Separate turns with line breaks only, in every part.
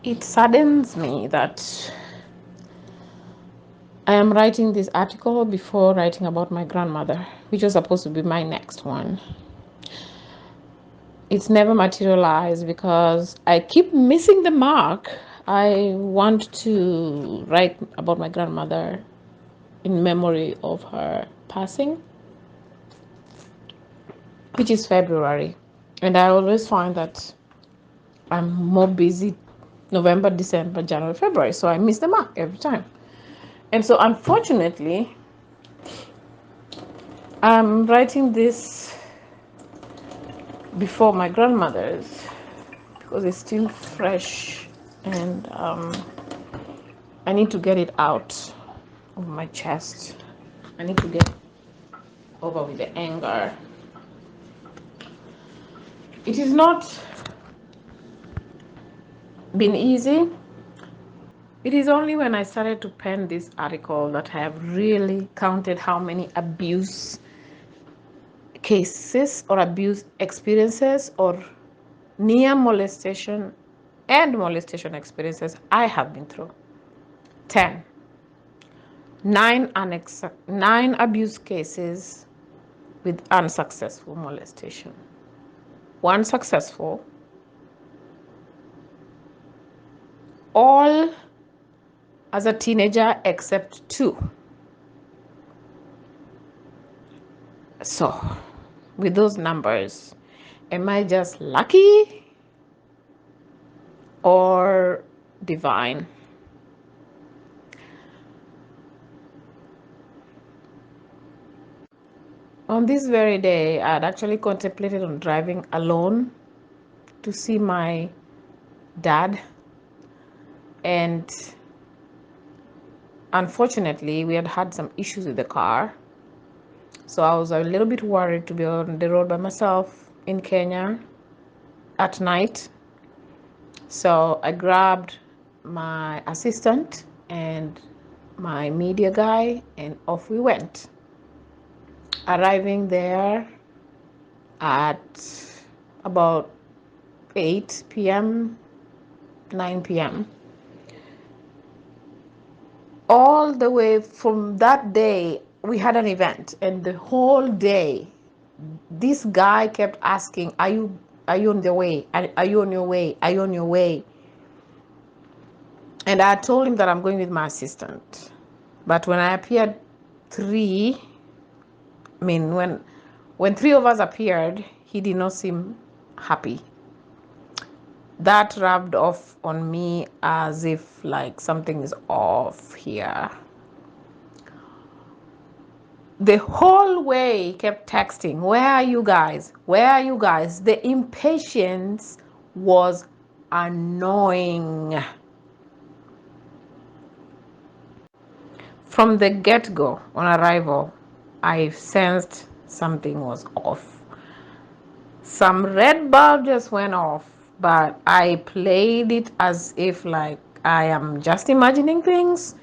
It saddens me that I am writing this article before writing about my grandmother, which was supposed to be my next one. It's never materialized because I keep missing the mark. I want to write about my grandmother in memory of her passing, which is February. And I always find that I'm more busy November, December, January, February. So I miss the mark every time. And so unfortunately, I'm writing this before my grandmother's because it's still fresh, and I need to get it out of my chest. I need to get over with the anger. It has not been easy. It is only when I started to pen this article that I have really counted how many abuse cases or abuse experiences or near molestation and molestation experiences I have been through. 10. 9 abuse cases with unsuccessful molestation. 1 successful. All as a teenager except 2. So, with those numbers, am I just lucky or divine? On this very day, I had actually contemplated on driving alone to see my dad, and unfortunately, we had had some issues with the car. So I was a little bit worried to be on the road by myself in Kenya at night. So I grabbed my assistant and my media guy, and off we went. Arriving there at about 8 p.m., 9 p.m. All the way from that day, we had an event, and the whole day, this guy kept asking, are you on the way? Are you on your way? Are you on your way? And I told him that I'm going with my assistant. But when I appeared when 3 of us appeared, he did not seem happy. That rubbed off on me as if like something is off here. The whole way he kept texting, where are you guys? Where are you guys? The impatience was annoying. From the get-go, on arrival, I sensed something was off. Some red bulb just went off, but I played it as if like I am just imagining things.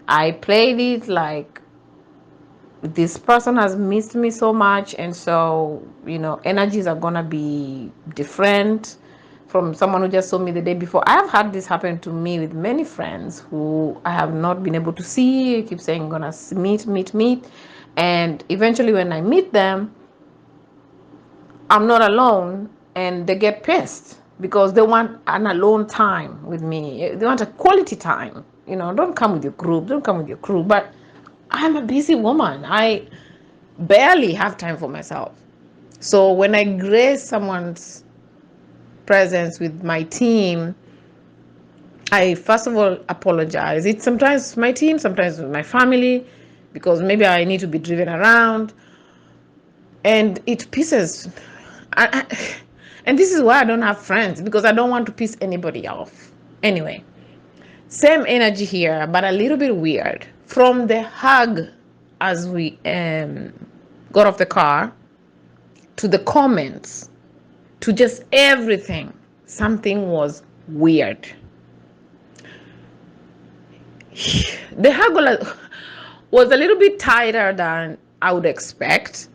I played it like this person has missed me so much, and so energies are gonna be different from someone who just saw me the day before. I have had this happen to me with many friends who I have not been able to see. I keep saying gonna meet, and eventually when I meet them, I'm not alone, and they get pissed because they want an alone time with me. They want a quality time. Don't come with your group, don't come with your crew. But I'm a busy woman. I barely have time for myself. So when I grace someone's presence with my team, I first of all apologize. It's sometimes my team, sometimes with my family, because maybe I need to be driven around, and it pisses. And this is why I don't have friends, because I don't want to piss anybody off. Anyway, same energy here, but a little bit weird. From the hug as we got off the car, to the comments, to just everything, something was weird. The hug was a little bit tighter than I would expect.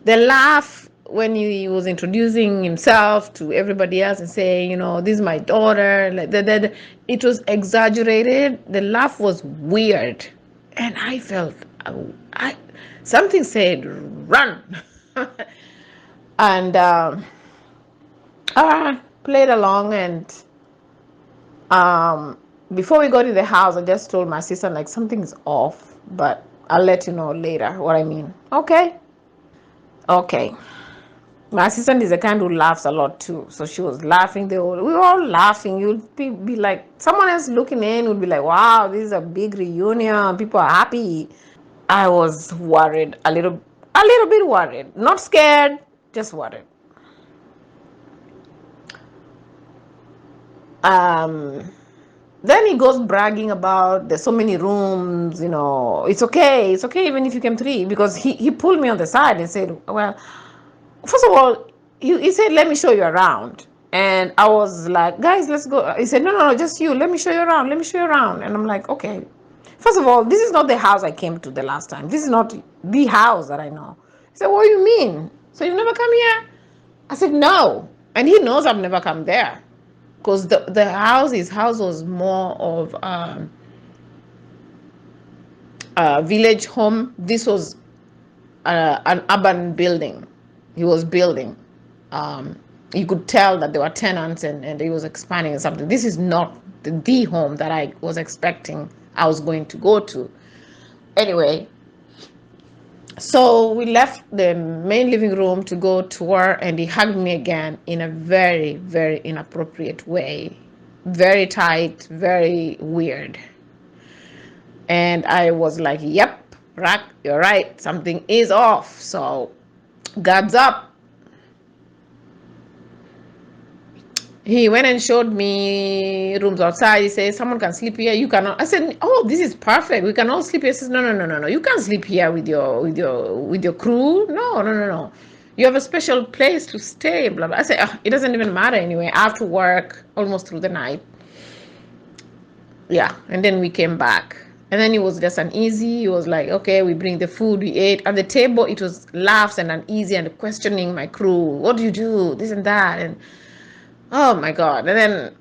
The laugh when he was introducing himself to everybody else and saying, this is my daughter, like that, it was exaggerated. The laugh was weird, and I felt, I something said, run. And I played along, and before we got in the house, I just told my sister, like, something's off, but I'll let you know later what I mean. Okay. My assistant is the kind who laughs a lot too. So she was laughing. We were all laughing. You'd be like, someone else looking in would be like, wow, this is a big reunion. People are happy. I was worried, a little bit worried. Not scared, just worried. Then he goes bragging about there's so many rooms, it's okay even if you came 3, because he pulled me on the side and said, well, first of all, he said, let me show you around. And I was like, guys, let's go. He said, no, just you. Let me show you around. And I'm like, okay. First of all, this is not the house I came to the last time. This is not the house that I know. He said, what do you mean? So you've never come here? I said, no. And he knows I've never come there. Because his house was more of a village home. This was an urban building. He was building. You could tell that there were tenants, and he was expanding and something. This is not the home that I was expecting I was going to go to. Anyway, so we left the main living room to go tour, and he hugged me again in a very, very inappropriate way. Very tight, very weird. And I was like, yep, Rack, you're right. Something is off. So, guards up. He went and showed me rooms outside. He said, someone can sleep here. You cannot. I said, oh, this is perfect. We can all sleep here. He says, no. You can't sleep here with your crew. No. You have a special place to stay. Blah blah. I said, it doesn't even matter anyway. I have to work almost through the night. Yeah, and then we came back. And then it was just uneasy. He was like, okay, we bring the food, we ate. At the table, it was laughs and uneasy and questioning my crew. What do you do? This and that. And oh my God. And then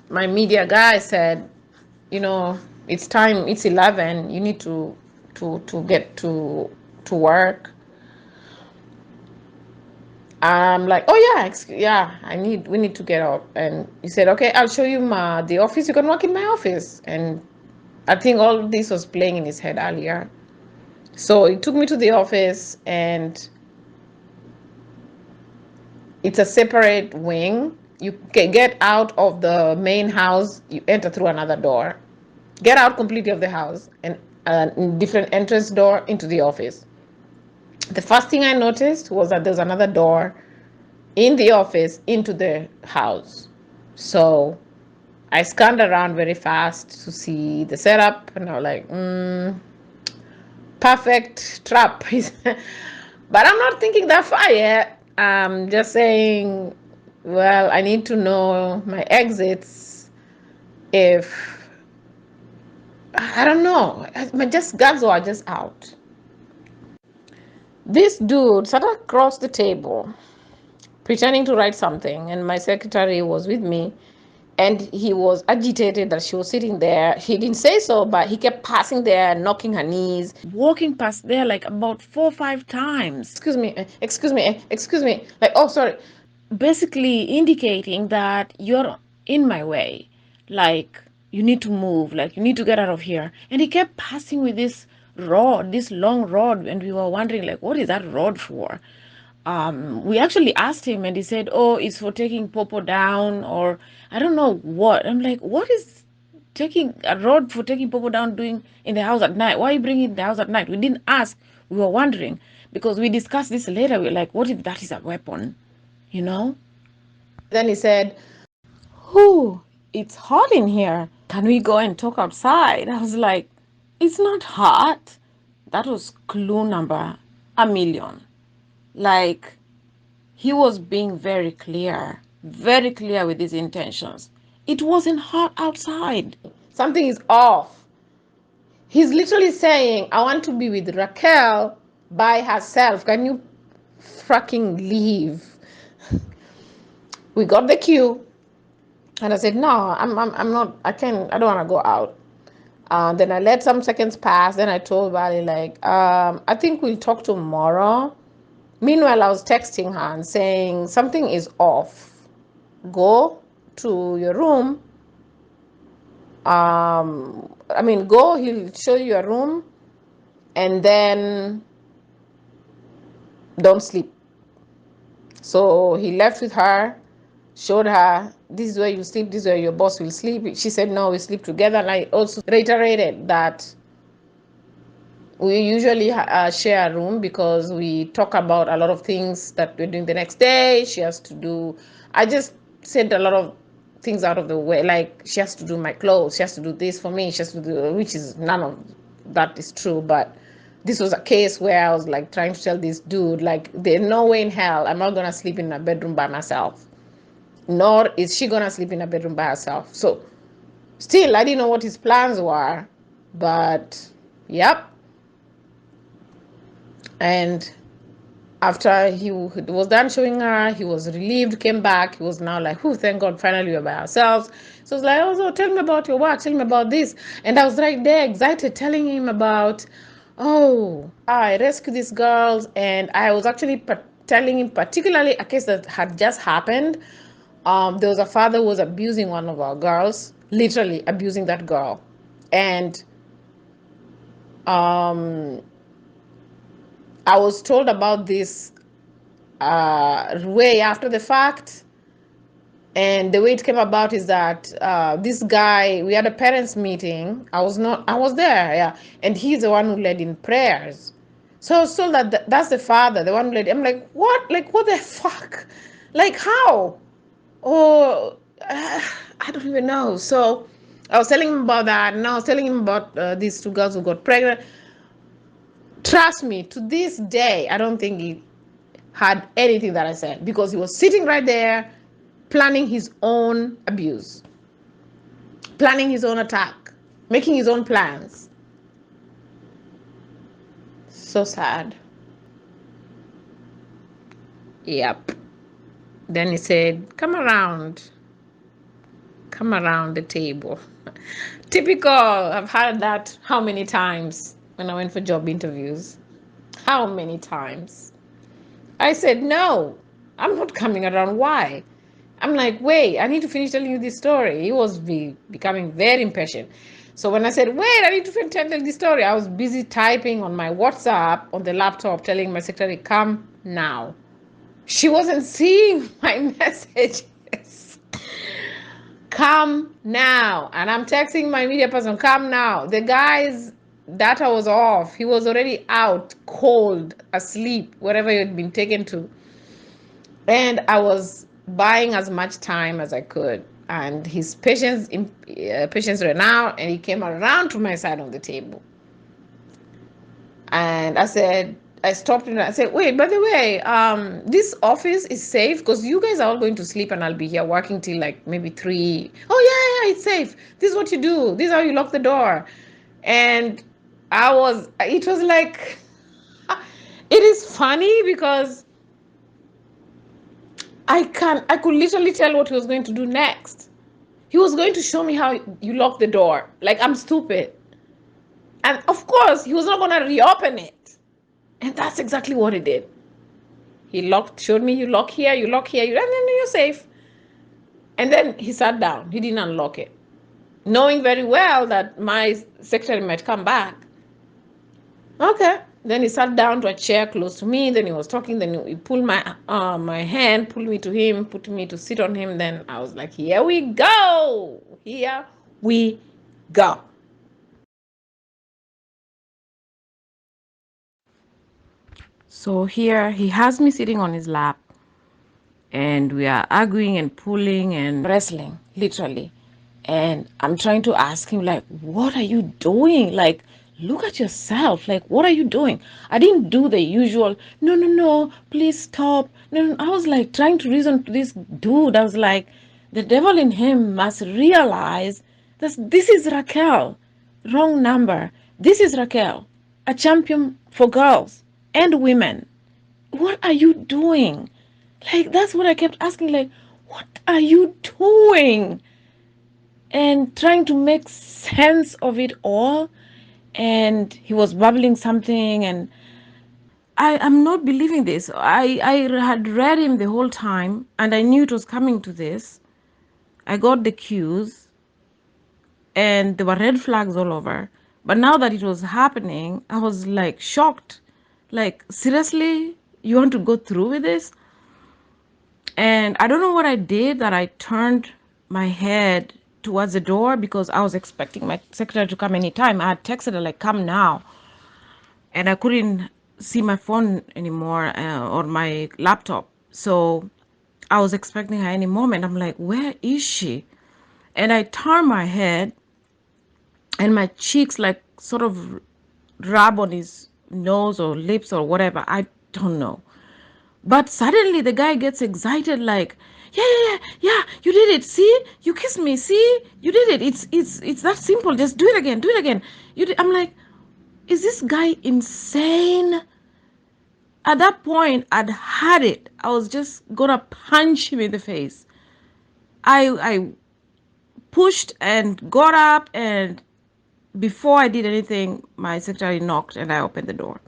my media guy said, it's time, it's 11. You need to get to work. I'm like, oh yeah, we need to get up. And he said, okay, I'll show you the office. You can work in my office. And I think all of this was playing in his head earlier. So he took me to the office, and it's a separate wing. You can get out of the main house, you enter through another door. Get out completely of the house, and a different entrance door into the office. The first thing I noticed was that there's another door in the office into the house. So I scanned around very fast to see the setup, and I was like, perfect trap. But I'm not thinking that far yet. I'm just saying, well, I need to know my exits. If I don't know, my guns are just out. This dude sat across the table, pretending to write something, and my secretary was with me, and he was agitated that she was sitting there. He didn't say so, but he kept passing there, knocking her knees, walking past there like about 4 or 5 times. Excuse me. Like, oh, sorry. Basically indicating that you're in my way. Like, you need to move. Like, you need to get out of here. And he kept passing with this long rod, and we were wondering, like, what is that rod for? We actually asked him, and he said, oh, it's for taking Popo down, or I don't know what. I'm like, what is taking a rod for taking Popo down doing in the house at night? Why are you bringing it in the house at night? We didn't ask. We were wondering, because we discussed this later. We were like, what if that is a weapon? Then he said, oh, it's hot in here. Can we go and talk outside? I was like, it's not hot. That was clue number 1,000,000. Like, he was being very clear with his intentions. It wasn't hot outside. Something is off. He's literally saying, I want to be with Raquel by herself. Can you fucking leave. We got the queue, and I said, no, I'm not, I don't want to go out. Then I let some seconds pass. Then I told Valley, like, I think we'll talk tomorrow. Meanwhile, I was texting her and saying, something is off. Go to your room. Go, he'll show you a room, and then don't sleep. So he left with her, showed her, this is where you sleep, this is where your boss will sleep. She said, no, we sleep together. And I also reiterated that we usually share a room because we talk about a lot of things that we're doing the next day. She has to do, I just said a lot of things out of the way. Like, she has to do my clothes, she has to do this for me, she has to do, which is none of that is true. But this was a case where I was like trying to tell this dude, like, there's no way in hell I'm not gonna sleep in a bedroom by myself, nor is she gonna sleep in a bedroom by herself. So still, I didn't know what his plans were, but yep. And after he was done showing her, he was relieved, came back. He was now like, oh, thank God, finally we're by ourselves. So I was like, oh, so tell me about your work, tell me about this. And I was right there, excited, telling him about, oh, I rescued these girls. And I was actually telling him particularly a case that had just happened. There was a father who was abusing one of our girls, literally abusing that girl. And I was told about this way after the fact. And the way it came about is that this guy, we had a parents meeting. I was there, yeah. And he's the one who led in prayers. So I was told that that's the father, the one who led. I'm like, what? Like, what the fuck? Like, how? Oh, I don't even know. So I was telling him about that. And I was telling him about these two girls who got pregnant. Trust me, to this day, I don't think he had anything that I said, because he was sitting right there planning his own abuse, planning his own attack, making his own plans. So sad. Yep. Then he said, come around the table. Typical. I've had that how many times when I went for job interviews? How many times? I said, no, I'm not coming around. Why? I'm like, wait, I need to finish telling you this story. He was becoming very impatient. So when I said, wait, I need to finish telling this story, I was busy typing on my WhatsApp on the laptop, telling my secretary, come now. She wasn't seeing my messages. Come now. And I'm texting my media person, come now. The guy's data was off. He was already out, cold, asleep, wherever he had been taken to. And I was buying as much time as I could. And his patience ran out, and he came around to my side on the table. And I stopped him and I said, wait, by the way, this office is safe because you guys are all going to sleep and I'll be here working till like maybe 3. Oh, yeah, it's safe. This is what you do. This is how you lock the door. And it was like, it is funny because I could literally tell what he was going to do next. He was going to show me how you lock the door. Like, I'm stupid. And of course, he was not going to reopen it. And that's exactly what he did. He showed me, you lock here, and then you're safe. And then he sat down. He didn't unlock it, knowing very well that my secretary might come back. Okay. Then he sat down to a chair close to me. Then he was talking. Then he pulled my hand, pulled me to him, put me to sit on him. Then I was like, here we go. Here we go. So here he has me sitting on his lap, and we are arguing and pulling and wrestling, literally. And I'm trying to ask him, like, what are you doing? Like, look at yourself. Like, what are you doing? I didn't do the usual, no, please stop. No. I was like trying to reason to this dude. I was like, the devil in him must realize that this is Raquel. Wrong number. This is Raquel, a champion for girls and women. what are you doing? Like, that's what I kept asking, like, what are you doing? And trying to make sense of it all. And he was babbling something, and I'm not believing this. I had read him the whole time, and I knew it was coming to this. I got the cues, and there were red flags all over. But now that it was happening, I was like shocked. Like, seriously? You want to go through with this? And I don't know what I did, that I turned my head towards the door because I was expecting my secretary to come anytime. I had texted her, like, come now. And I couldn't see my phone anymore, or my laptop. So I was expecting her any moment. I'm like, where is she? And I turned my head, and my cheeks like sort of rub on his nose or lips or whatever. I don't know. But suddenly the guy gets excited, like, yeah, yeah, yeah, yeah, you did it. See, you kissed me. See, you did it. It's that simple. Just do it again. Do it again. I'm like, is this guy insane? At that point, I'd had it. I was just gonna punch him in the face. I pushed and got up, and before I did anything, my secretary knocked, and I opened the door.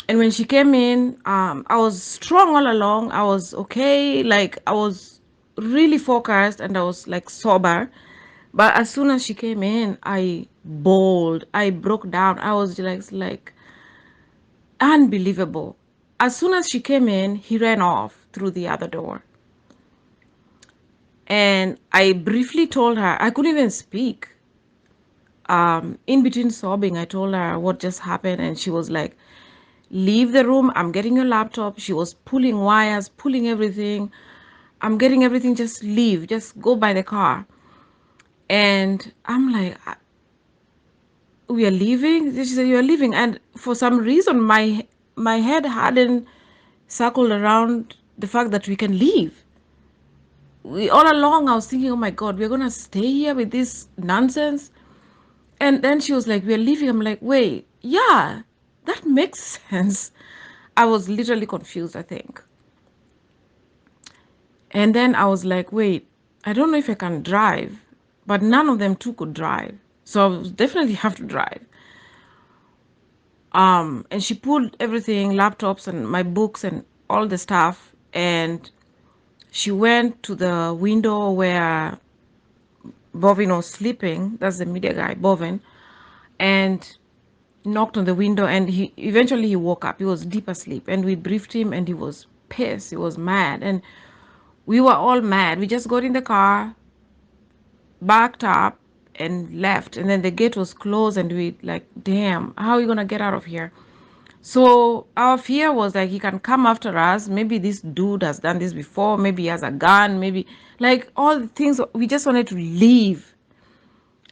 And when she came in, I was strong all along. I was okay. Like, I was really focused, and I was like sober. But as soon as she came in, I bawled. I broke down. I was like unbelievable. As soon as she came in, he ran off through the other door. And I briefly told her, I couldn't even speak. In between sobbing, I told her what just happened, and she was like, leave the room. I'm getting your laptop. She was pulling wires, pulling everything. I'm getting everything. Just leave. Just go by the car. And I'm like, we are leaving? She said, you are leaving. And for some reason, my head hadn't circled around the fact that we can leave. All along, I was thinking, oh my God, we're going to stay here with this nonsense. And then she was like, we're leaving. I'm like, wait, yeah, that makes sense. I was literally confused, I think. And then I was like, wait, I don't know if I can drive. But none of them two could drive. So I would definitely have to drive. And she pulled everything, laptops and my books and all the stuff. And she went to the window where Bovin was sleeping. That's the media guy, Bovin. And knocked on the window, and he eventually woke up. He was deep asleep, and we briefed him, and he was pissed. He was mad, and we were all mad. We just got in the car, backed up, and left. And then the gate was closed, and we like, damn, how are we gonna get out of here? So our fear was like, he can come after us. Maybe this dude has done this before. Maybe he has a gun. Maybe, like, all the things. We just wanted to leave.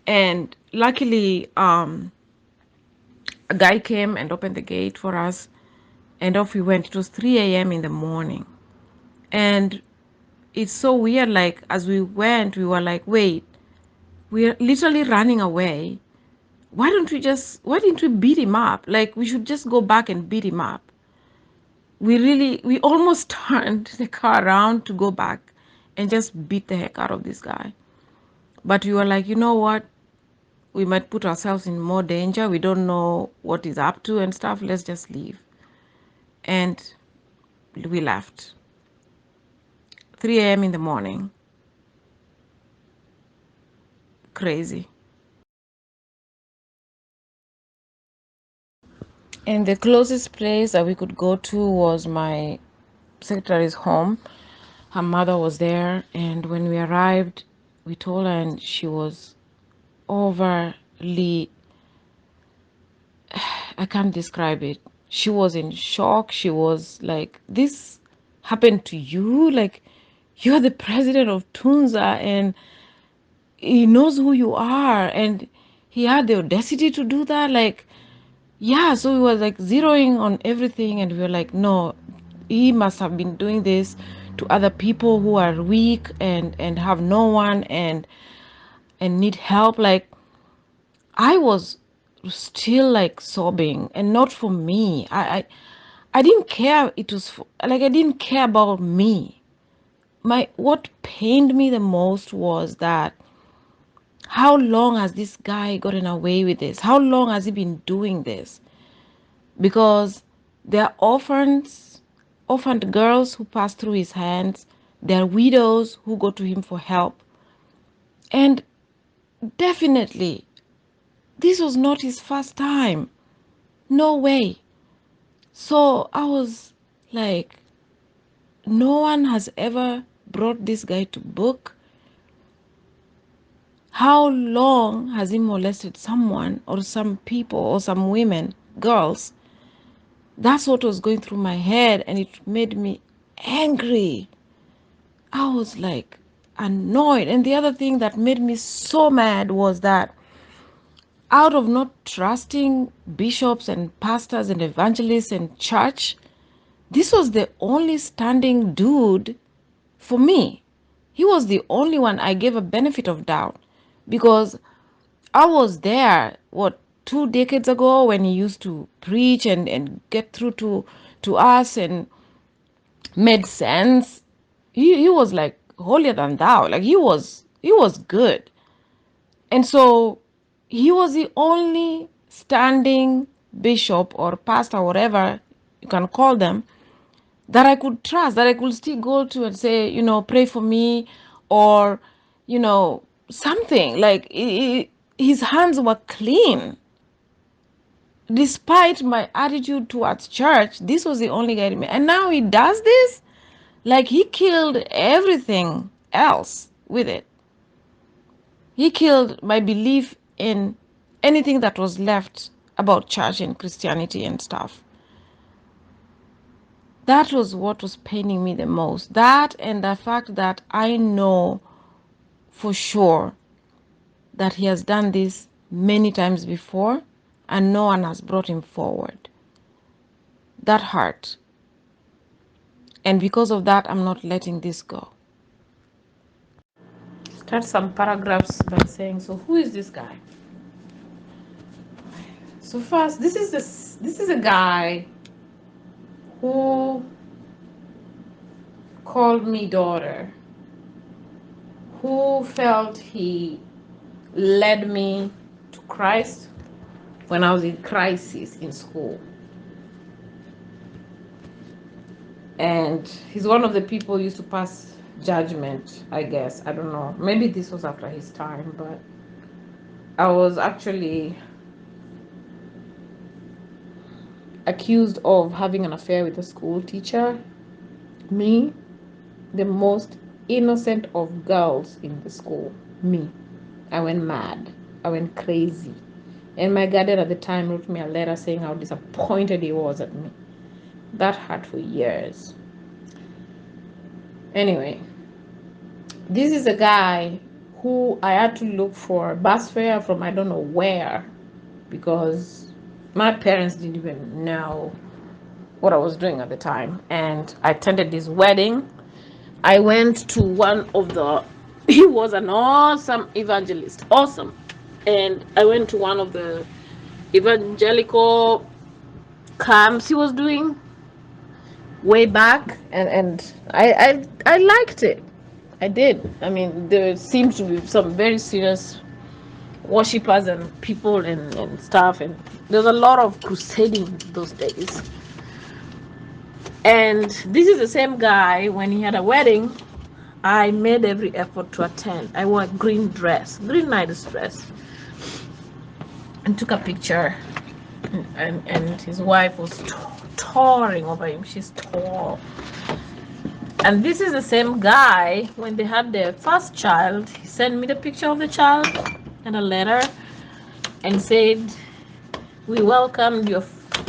And luckily, a guy came and opened the gate for us, and off we went. It was 3 a.m. in the morning. And it's so weird. Like, as we went, we were like, wait, we're literally running away. Why didn't we beat him up? Like, we should just go back and beat him up. We almost turned the car around to go back and just beat the heck out of this guy. But we were like, you know what? We might put ourselves in more danger. We don't know what he's up to and stuff. Let's just leave. And we left. 3 a.m. in the morning. Crazy. And the closest place that we could go to was my secretary's home. Her mother was there, and when we arrived, we told her, and she was overly, I can't describe it. She was in shock. She was like, this happened to you? Like, you're the president of Tunza, and he knows who you are, and he had the audacity to do that? Like, yeah. So we were like zeroing on everything, and we were like, no, he must have been doing this to other people who are weak and have no one and need help. Like, I was still like sobbing, and not for me. I didn't care. It was like I didn't care about me. What pained me the most was that how long has this guy gotten away with this? How long has he been doing this? Because there are orphaned girls who pass through his hands. There are widows who go to him for help. And definitely, this was not his first time. No way. So I was like, no one has ever brought this guy to book. How long has he molested someone or some people or some women, girls? That's what was going through my head, and it made me angry. I was like annoyed. And the other thing that made me so mad was that out of not trusting bishops and pastors and evangelists and church, this was the only standing dude for me. He was the only one I gave a benefit of doubt, because I was there, 2 decades ago, when he used to preach and get through to us and made sense. He was like holier than thou. Like he was good. And so he was the only standing bishop or pastor, whatever you can call them, that I could trust, that I could still go to and say, pray for me, or, something. Like his hands were clean. Despite my attitude towards church, this was the only guy. And now he does this? Like he killed everything else with it. He killed my belief in anything that was left about church and Christianity and stuff. That was what was paining me the most. That and the fact that I know for sure that he has done this many times before and no one has brought him forward. That hurt. And because of that, I'm not letting this go. Start some paragraphs by saying, so who is this guy? So first, this is a guy who called me daughter, who felt he led me to Christ when I was in crisis in school. And he's one of the people who used to pass judgment, I guess. I don't know. Maybe this was after his time, but I was actually accused of having an affair with a school teacher. Me, the most innocent of girls in the school. Me. I went mad. I went crazy. And my guardian at the time wrote me a letter saying how disappointed he was at me. That hurt for years. Anyway, this is a guy who I had to look for bus fare from I don't know where, because my parents didn't even know what I was doing at the time. And I attended this wedding. I went to one of the, he was an awesome evangelist, awesome. And I went to one of the evangelical camps he was doing way back, and I liked it. I did. I mean, there seemed to be some very serious worshippers and people and stuff, and there's a lot of crusading those days. And this is the same guy. When he had a wedding, I made every effort to attend. I wore a green night dress, and took a picture. And his wife was towering over him. She's tall. And this is the same guy. When they had their first child, he sent me the picture of the child and a letter, and said, we welcomed your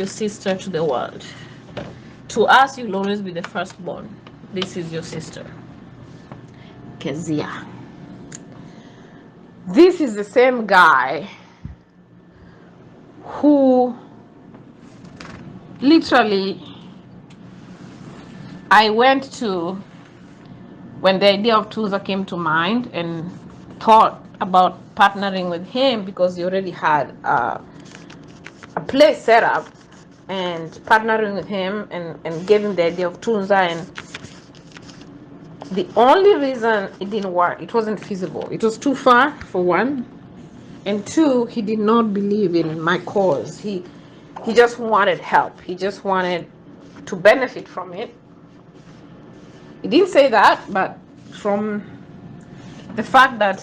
sister to the world. To us, you'll always be the firstborn. This is your sister, Kezia. This is the same guy who literally, I went to, when the idea of Tuza came to mind, and thought about partnering with him, because he already had a place set up. and partnering with him and gave him the idea of Tunza. And the only reason it didn't work, it wasn't feasible. It was too far, for one. And two, he did not believe in my cause. He just wanted help. He just wanted to benefit from it. He didn't say that, but from the fact that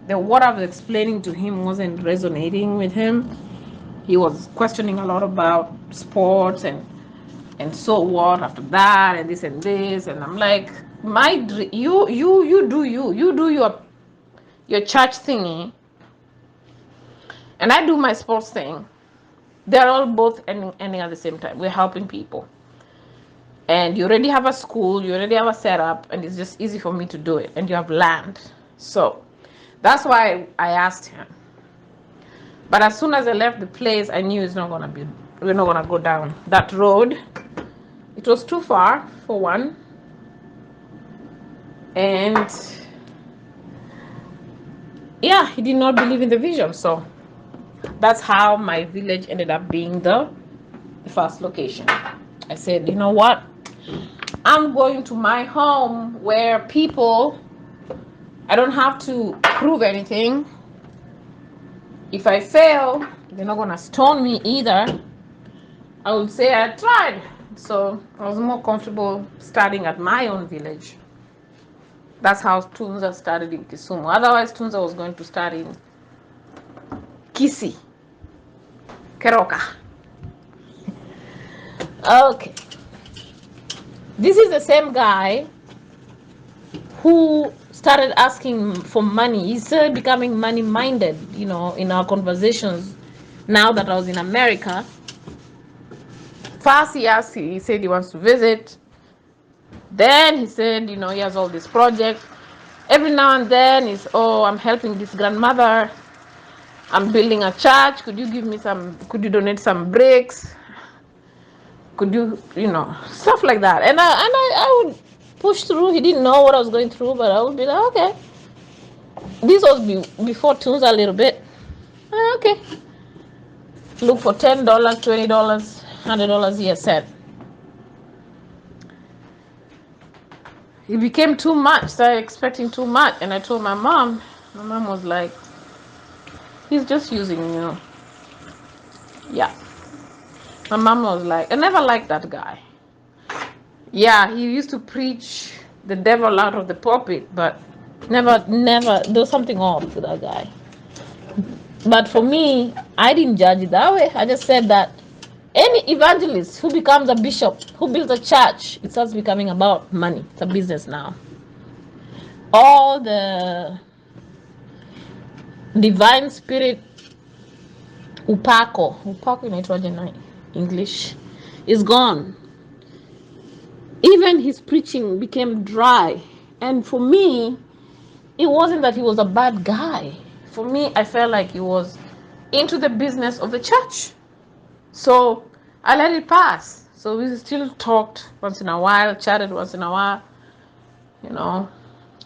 what I was explaining to him wasn't resonating with him, he was questioning a lot about sports and so what after that and this, and I'm like, you do your church thingy, and I do my sports thing. They're all both ending at the same time. We're helping people, and you already have a school, you already have a setup, and it's just easy for me to do it, and you have land. So that's why I asked him. But as soon as I left the place, I knew we're not gonna go down that road. It was too far, for one, and yeah, he did not believe in the vision. So that's how my village ended up being the first location. I said, you know what? I'm going to my home where people, I don't have to prove anything. If I fail, they're not gonna stone me either. I would say I tried. So I was more comfortable starting at my own village. That's how Tunza started in Kisumu. Otherwise, Tunza was going to start in Kisi, Keroka. Okay. This is the same guy who started asking for money. He started becoming money-minded, in our conversations now that I was in America. First he said he wants to visit. Then he said, he has all these projects. Every now and then he's, I'm helping this grandmother. I'm building a church. Could you donate some bricks? Could you, stuff like that. And I would push through. He didn't know what I was going through, but I would be like, okay. This was before Tunza a little bit. Okay. Look for $10, $20, $100 he said. It became too much. Started expecting too much. And I told my mom. My mom was like, he's just using you. Yeah. My mom was like, I never liked that guy. Yeah, he used to preach the devil out of the pulpit, but never, there was something off with that guy. But for me, I didn't judge it that way. I just said that any evangelist who becomes a bishop, who builds a church, it starts becoming about money. It's a business now. All the divine spirit, upako inaitwaje na English, is gone. Even his preaching became dry. And for me, it wasn't that he was a bad guy. For me, I felt like he was into the business of the church. So I let it pass. So we still talked once in a while, chatted once in a while,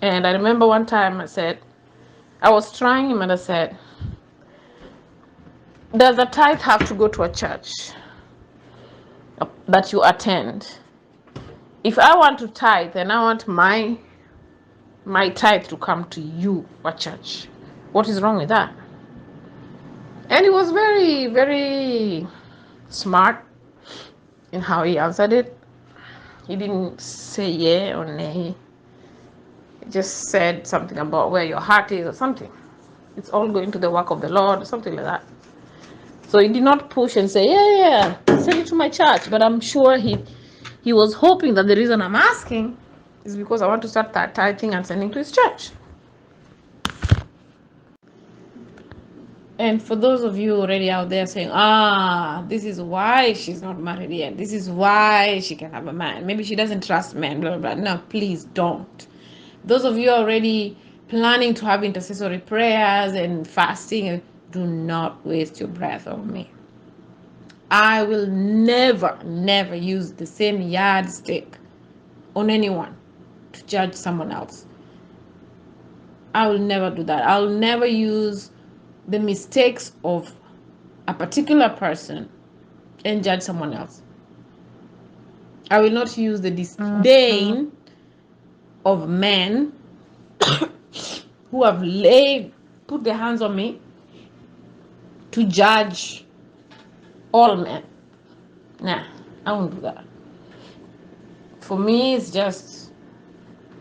And I remember one time I was trying him and I said, does a tithe have to go to a church that you attend? If I want to tithe and I want my tithe to come to you, a church, what is wrong with that? And he was very, very smart in how he answered it. He didn't say yeah or nay. He just said something about where your heart is or something. It's all going to the work of the Lord or something like that. So he did not push and say, yeah, send it to my church. But I'm sure he was hoping that the reason I'm asking is because I want to start tithing and sending to his church. And for those of you already out there saying, this is why she's not married yet. This is why she can have a man. Maybe she doesn't trust men, blah, blah, blah. No, please don't. Those of you already planning to have intercessory prayers and fasting, do not waste your breath on me. I will never, never use the same yardstick on anyone to judge someone else. I will never do that. I'll never use the mistakes of a particular person and judge someone else. I will not use the disdain of men who have put their hands on me to judge all men. Nah, I won't do that. For me, it's just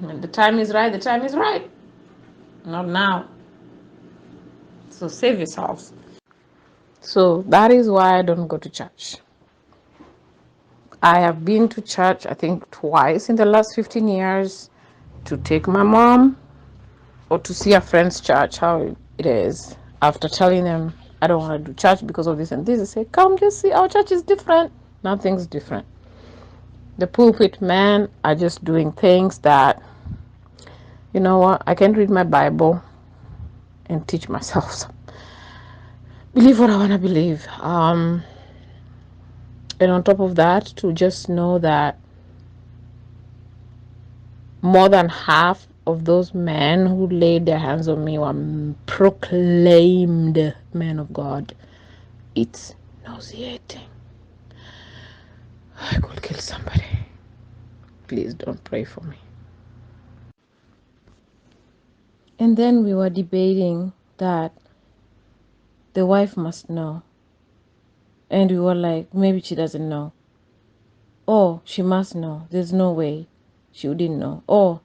when the time is right, the time is right. Not now. So save yourselves. So that is why I don't go to church. I have been to church, I think, twice in the last 15 years to take my mom or to see a friend's church, how it is. After telling them I don't want to do church because of this and this, they say, come just see, our church is different. Nothing's different. The pulpit men are just doing things that, you know what, I can read my Bible and teach myself. So believe what I want to believe. And on top of that, to just know that more than half of those men who laid their hands on me were proclaimed men of God. It's nauseating. I could kill somebody. Please don't pray for me. And then we were debating that the wife must know. And we were like, maybe she doesn't know. Oh, she must know. There's no way she wouldn't know. Oh,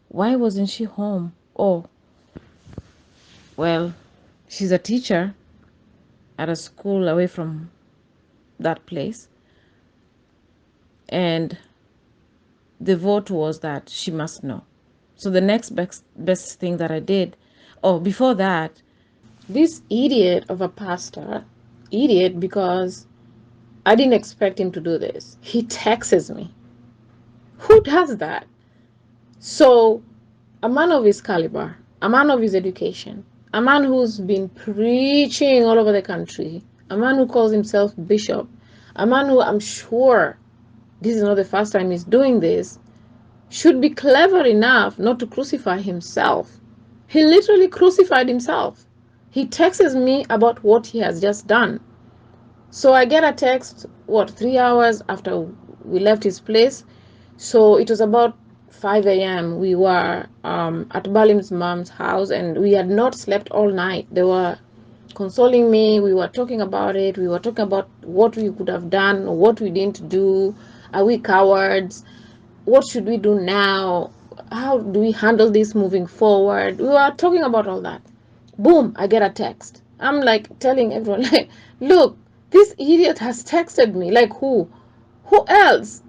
why wasn't she home? Oh, well, she's a teacher at a school away from that place. And the vote was that she must know. So the next best thing that I did, before that, this idiot of a pastor, idiot because I didn't expect him to do this. He texts me. Who does that? So a man of his caliber, a man of his education, a man who's been preaching all over the country, a man who calls himself bishop, a man who I'm sure this is not the first time he's doing this, should be clever enough not to crucify himself. He literally crucified himself. He texts me about what he has just done. So I get a text, 3 hours after we left his place. So it was about 5 a.m. We were at Balim's mom's house and we had not slept all night. They were consoling me. We were talking about it. We were talking about what we could have done, what we didn't do. Are we cowards? What should we do now? How do we handle this moving forward? We were talking about all that. Boom, I get a text. I'm like telling everyone, like, look, this idiot has texted me. Like, who? Who else?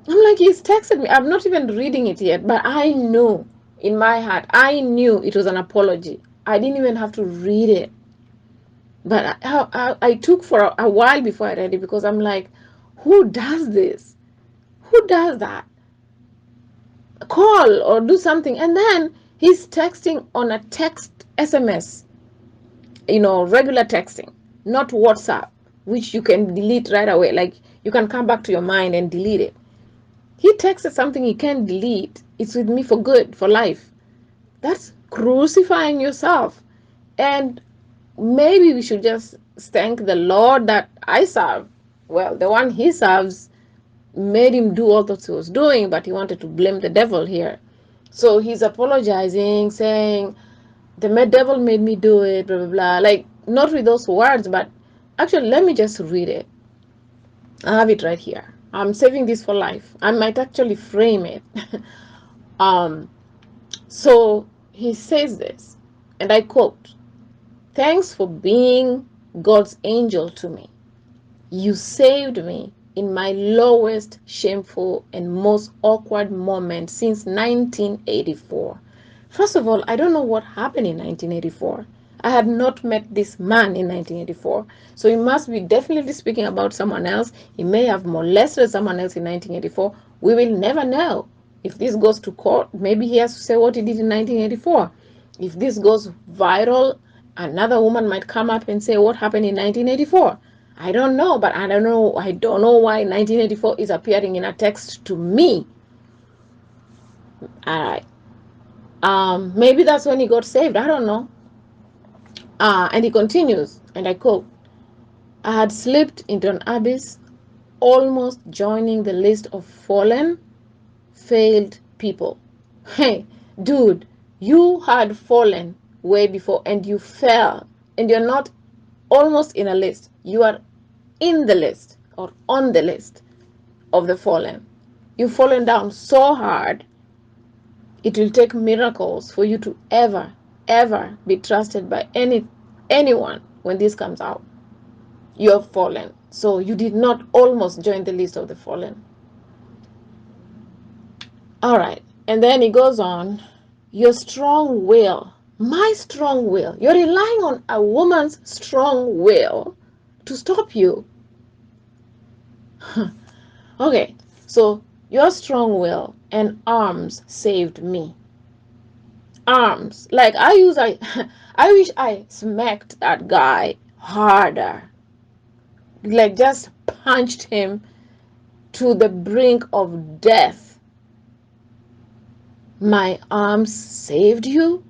I'm like, he's texted me. I'm not even reading it yet, but I knew in my heart, I knew it was an apology. I didn't even have to read it. But I took for a while before I read it because I'm like, who does this? Who does that? Call or do something. And then he's texting on a text SMS, regular texting, not WhatsApp, which you can delete right away. Like you can come back to your mind and delete it. He texted something he can't delete. It's with me for good, for life. That's crucifying yourself. And maybe we should just thank the Lord that I serve. Well, the one he serves made him do all that he was doing, but he wanted to blame the devil here. So he's apologizing, saying, the devil made me do it, blah, blah, blah. Like, not with those words, but actually, let me just read it. I have it right here. I'm saving this for life. I might actually frame it. So he says this, and I quote, "Thanks for being God's angel to me. You saved me in my lowest, shameful, and most awkward moment since 1984. First of all, I don't know what happened in 1984. I had not met this man in 1984. So he must be definitely speaking about someone else. He may have molested someone else in 1984. We will never know. If this goes to court, maybe he has to say what he did in 1984. If this goes viral, another woman might come up and say what happened in 1984. I don't know, but I don't know why 1984 is appearing in a text to me. All right. Maybe that's when he got saved. I don't know. And he continues, and I quote, I had slipped into an abyss, almost joining the list of fallen, failed people. Hey, dude, you had fallen way before and you fell, and you're not almost in a list. You are in the list or on the list of the fallen. You've fallen down so hard, it will take miracles for you to ever be trusted by anyone when this comes out. You have fallen. So you did not almost join the list of the fallen. All right. And then he goes on, your strong will, my strong will. You're relying on a woman's strong will to stop you. Okay. So your strong will and arms saved me. Arms. Like I wish I smacked that guy harder. Like just punched him to the brink of death. My arms saved you?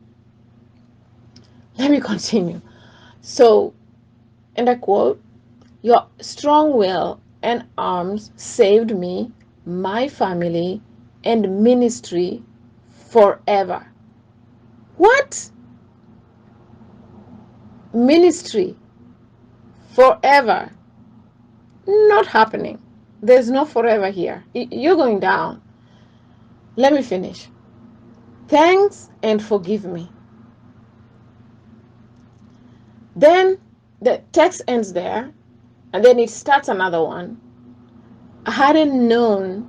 Let me continue. So, and I quote, your strong will and arms saved me, my family, and ministry forever. What? Ministry forever? Not happening. There's no forever here. You're going down. Let me finish. Thanks and forgive me. Then the text ends there, and then it starts another one. I hadn't known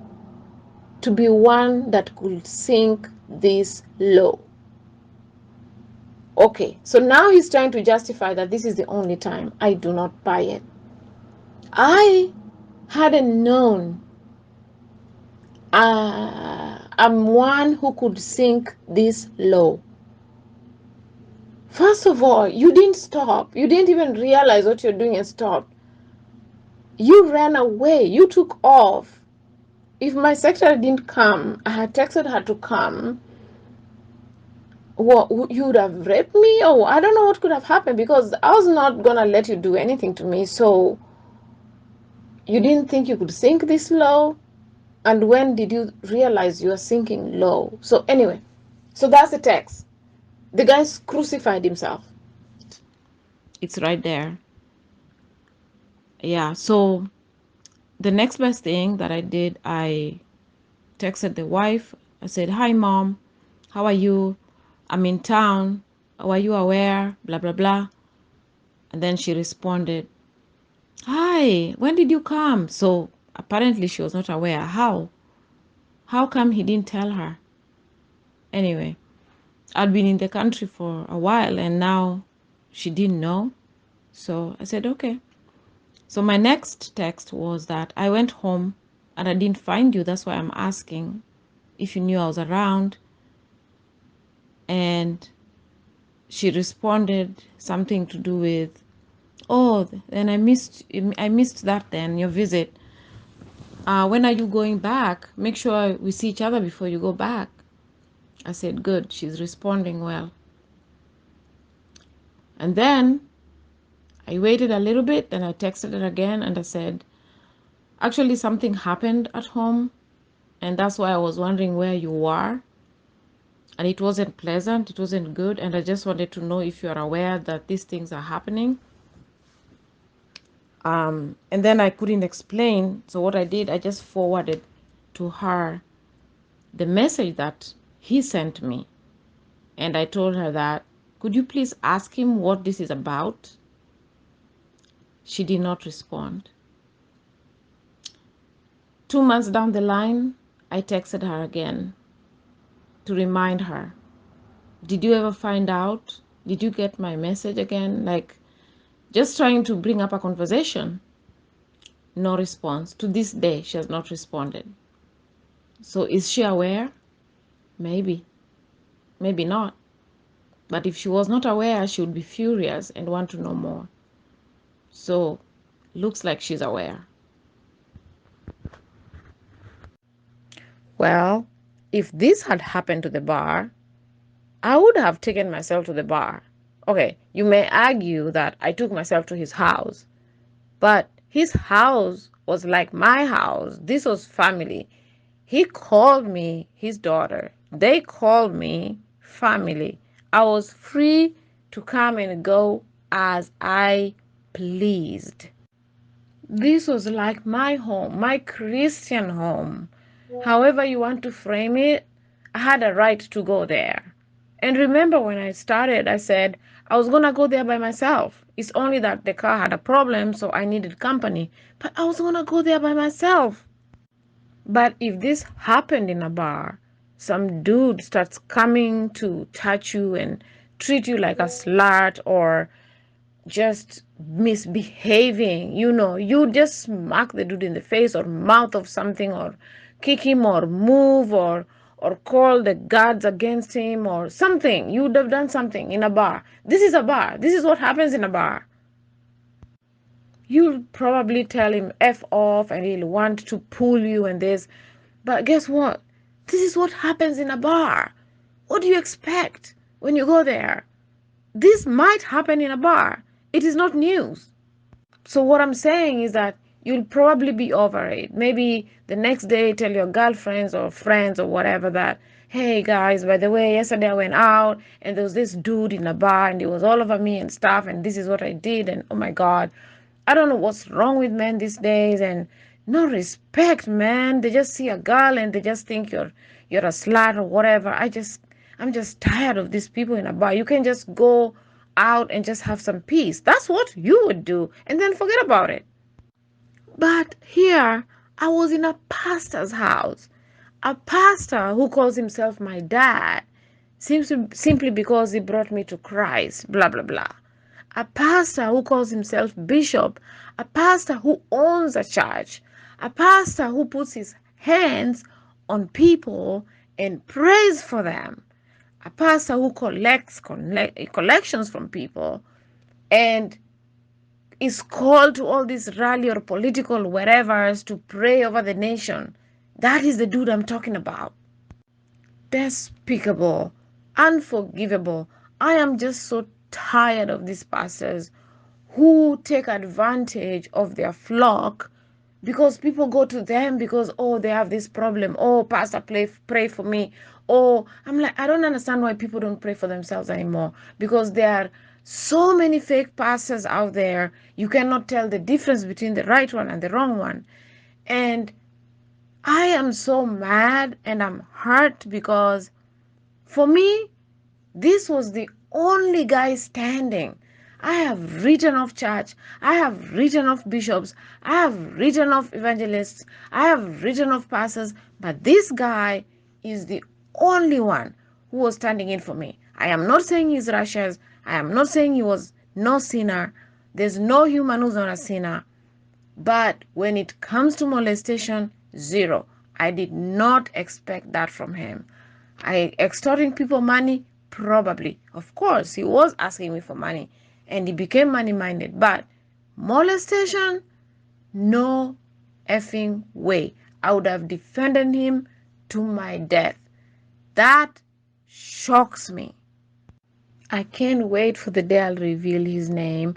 to be one that could sink this low. Okay, so now he's trying to justify that this is the only time. I do not buy it. I hadn't known I'm one who could sink this low. First of all, you didn't stop. You didn't even realize what you're doing and stopped. You ran away. You took off. If my secretary didn't come, I had texted her to come, well, you would have raped me, or I don't know what could have happened, because I was not gonna let you do anything to me. So you didn't think you could sink this low? And when did you realize you are sinking low? So anyway, so that's the text. The guy crucified himself. It's right there. Yeah, so the next best thing that I did, I texted the wife. I said, hi, Mom. How are you? I'm in town. Were you aware? Blah, blah, blah. And then she responded, hi, when did you come? So apparently she was not aware. How? How come he didn't tell her? Anyway, I'd been in the country for a while and now she didn't know. So I said, okay. So my next text was that I went home and I didn't find you. That's why I'm asking if you knew I was around. And she responded something to do with, oh, then I missed that then, your visit. When are you going back? Make sure we see each other before you go back. I said, good. She's responding well. And then I waited a little bit, then I texted her again and I said, actually something happened at home and that's why I was wondering where you were. And it wasn't pleasant, it wasn't good, and I just wanted to know if you are aware that these things are happening. And then I couldn't explain, so what I did, I just forwarded to her the message that he sent me. And I told her that, could you please ask him what this is about? She did not respond. 2 months down the line, I texted her again to remind her, did you ever find out? Did you get my message again? Like, just trying to bring up a conversation. No response. To this day, she has not responded. So is she aware? Maybe. Maybe not. But if she was not aware, she would be furious and want to know more. So, looks like she's aware. Well, if this had happened to the bar, I would have taken myself to the bar. Okay, you may argue that I took myself to his house, But his house was like my house. This was family. He called me his daughter. They called me family. I was free to come and go as I pleased. This was like my home, my Christian home. However you want to frame it, I had a right to go there. And remember when I started, I said I was going to go there by myself. It's only that the car had a problem, so I needed company. But I was going to go there by myself. But if this happened in a bar, some dude starts coming to touch you and treat you like a slut or just misbehaving, you just smack the dude in the face or mouth of something or kick him or move or call the guards against him or something. You would have done something in a bar. This is a bar. This is what happens in a bar. You'll probably tell him F off and he'll want to pull you and this. But guess what? This is what happens in a bar. What do you expect when you go there? This might happen in a bar. It is not news. So what I'm saying is that you'll probably be over it. Maybe the next day tell your girlfriends or friends or whatever that, hey guys, by the way, yesterday I went out and there was this dude in a bar and he was all over me and stuff and this is what I did and oh my God, I don't know what's wrong with men these days and no respect, man. They just see a girl and they just think you're a slut or whatever. I'm just tired of these people in a bar. You can just go out and just have some peace. That's what you would do and then forget about it. But here I was in a pastor's house, a pastor who calls himself my dad, simply because he brought me to Christ, blah, blah, blah. A pastor who calls himself bishop, a pastor who owns a church, a pastor who puts his hands on people and prays for them, a pastor who collects collections from people and is called to all these rally or political wherevers to pray over the nation. That is the dude I'm talking about. Despicable, unforgivable. I am just so tired of these pastors who take advantage of their flock because people go to them because, oh, they have this problem. Oh, pastor, pray for me. Oh, I'm like, I don't understand why people don't pray for themselves anymore, because there are so many fake pastors out there. You cannot tell the difference between the right one and the wrong one. And I am so mad and I'm hurt because for me, this was the only guy standing. I have written of church. I have written of bishops. I have written of evangelists. I have written of pastors. But this guy is the only one who was standing in for me. I am not saying he's righteous. I am not saying he was no sinner. There's no human who's not a sinner. But when it comes to molestation, zero. I did not expect that from him. Extorting people money, probably. Of course, he was asking me for money and he became money-minded. But molestation, no effing way. I would have defended him to my death. That shocks me. I can't wait for the day I'll reveal his name.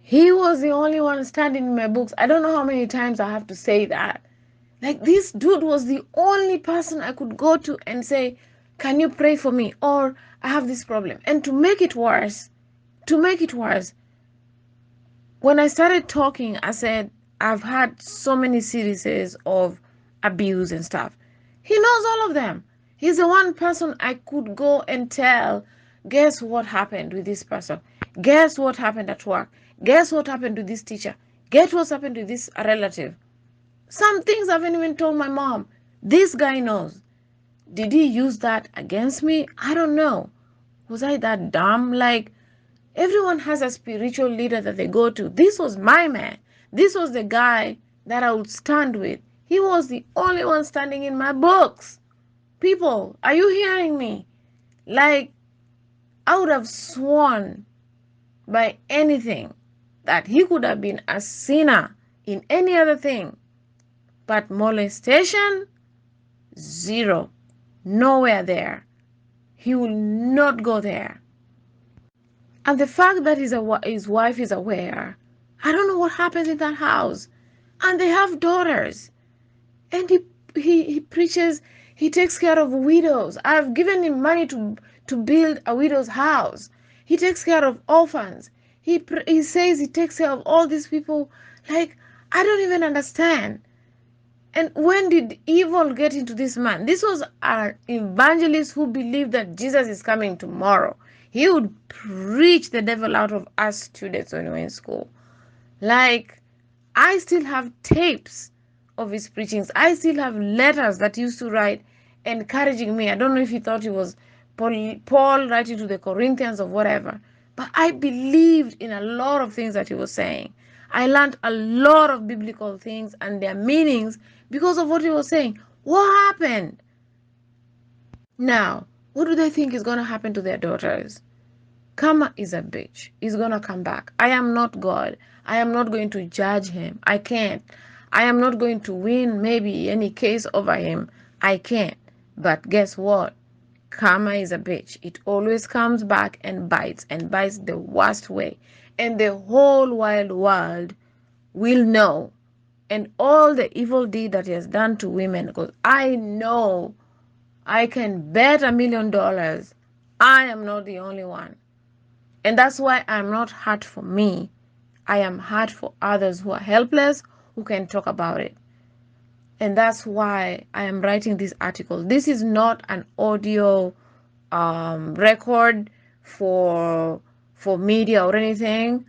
He was the only one standing in my books. I don't know how many times I have to say that. Like, this dude was the only person I could go to and say, can you pray for me? Or I have this problem. And to make it worse, when I started talking, I said, I've had so many series of abuse and stuff. He knows all of them. He's the one person I could go and tell, guess what happened with this person? Guess what happened at work? Guess what happened to this teacher? Guess what's happened to this relative? Some things I haven't even told my mom. This guy knows. Did he use that against me? I don't know. Was I that dumb? Like, everyone has a spiritual leader that they go to. This was my man. This was the guy that I would stand with. He was the only one standing in my books. People, are you hearing me? Like, I would have sworn by anything that he could have been a sinner in any other thing. But molestation, zero. Nowhere there. He will not go there. And the fact that his wife is aware, I don't know what happens in that house. And they have daughters. And he preaches, he takes care of widows. I've given him money to build a widow's house. He takes care of orphans. He says he takes care of all these people. Like, I don't even understand. And when did evil get into this man? This was an evangelist who believed that Jesus is coming tomorrow. He would preach the devil out of us students when we were in school. Like, I still have tapes of his preachings. I still have letters that he used to write encouraging me. I don't know if he thought it was Paul writing to the Corinthians or whatever, but I believed in a lot of things that he was saying. I learned a lot of biblical things and their meanings because of what he was saying. What happened? Now, what do they think is going to happen to their daughters? Karma is a bitch. He's going to come back. I am not God. I am not going to judge him. I can't. I am not going to win maybe any case over him. I can't. But guess what? Karma is a bitch. It always comes back and bites the worst way. And the whole wide world will know. And all the evil deed that he has done to women, because I know, I can bet $1 million I am not the only one. And that's why I'm not hurt for me. I am hurt for others who are helpless, who can talk about it. And that's why I am writing this article. This is not an audio record for media or anything.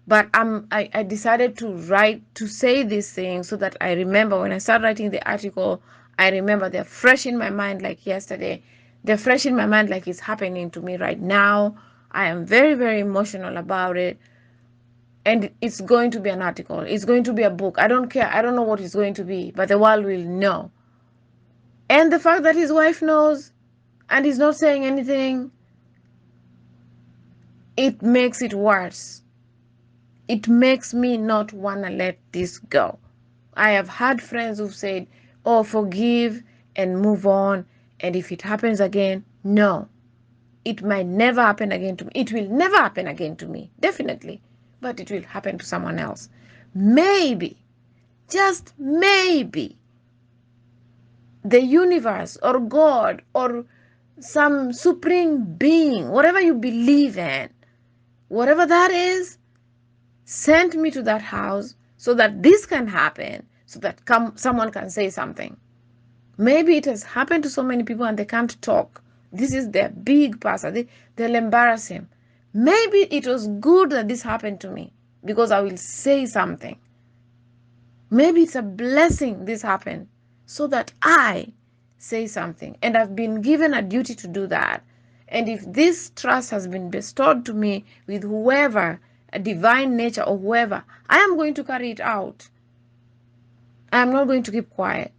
But I decided to say these things so that I remember when I start writing the article, I remember they're fresh in my mind like yesterday. They're fresh in my mind like it's happening to me right now. I am very, very emotional about it. And it's going to be an article. It's going to be a book. I don't care. I don't know what it's going to be, but the world will know. And the fact that his wife knows and he's not saying anything, it makes it worse. It makes me not want to let this go. I have had friends who've said, oh, forgive and move on. And if it happens again, no. It might never happen again to me. It will never happen again to me, definitely. But it will happen to someone else. Maybe, just maybe, the universe or God or some supreme being, whatever you believe in, whatever that is, sent me to that house so that this can happen, so that someone can say something. Maybe it has happened to so many people and they can't talk. This is their big pastor. They'll embarrass him. Maybe it was good that this happened to me because I will say something. Maybe it's a blessing this happened so that I say something. And I've been given a duty to do that. And if this trust has been bestowed to me with whoever, a divine nature or whoever, I am going to carry it out. I am not going to keep quiet.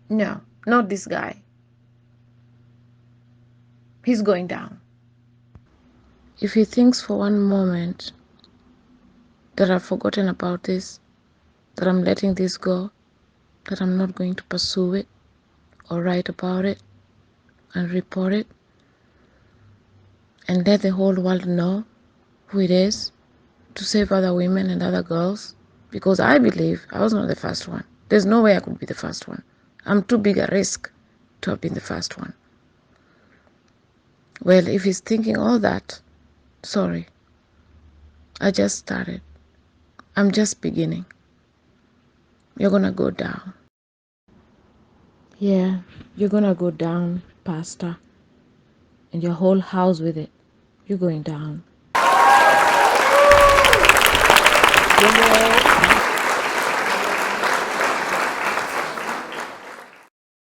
No, not this guy. He's going down. If he thinks for one moment that I've forgotten about this, that I'm letting this go, that I'm not going to pursue it or write about it and report it and let the whole world know who it is, to save other women and other girls, because I believe I was not the first one. There's no way I could be the first one. I'm too big a risk to have been the first one. Well, if he's thinking all that, sorry. I just started. I'm just beginning. You're gonna go down. Yeah, you're gonna go down, Pastor. And your whole house with it. You're going down. You know,